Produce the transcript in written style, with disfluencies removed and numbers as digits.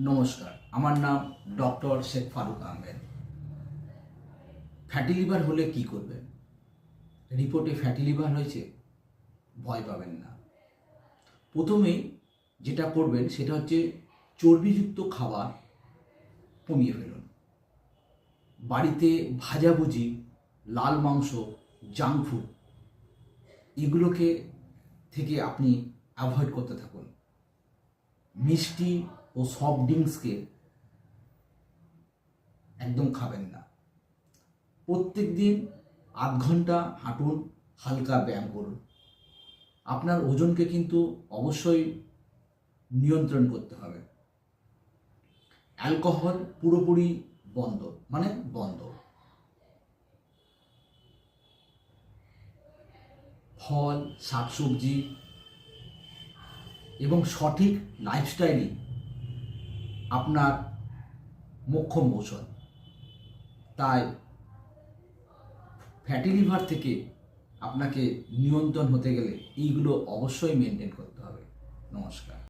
নমস্কার, আমার নাম doctor Sheikh Farooq Ahmed. Fatty liver হলে কি করবেন? রিপোর্টে ফ্যাটি লিভার হয়েছে, ভয় পাবেন না। প্রথমেই যেটা করবেন সেটা হচ্ছে চর্বিযুক্ত খাবার কমিয়ে ফেলুন। বাড়িতে ভাজাভুজি, লাল মাংস, জাঙ্ক ফুড এগুলোকে থেকে আপনি অ্যাভয়েড করতে থাকুন। মিষ্টি ও সফট ড্রিঙ্কসকে একদম খাবেন না। প্রত্যেক দিন আধ ঘন্টা হাঁটুন, হালকা ব্যায়াম করুন। আপনার ওজনকে কিন্তু অবশ্যই নিয়ন্ত্রণ করতে হবে। অ্যালকোহল পুরোপুরি বন্ধ, মানে বন্ধ। ফল, শাকসবজি এবং সঠিক লাইফস্টাইলই আপনার মোক্ষম ঔষধ। তাই ফ্যাটি লিভার থেকে আপনাকে নিয়ন্ত্রণ হতে গেলে এইগুলো অবশ্যই মেনটেন করতে হবে। নমস্কার।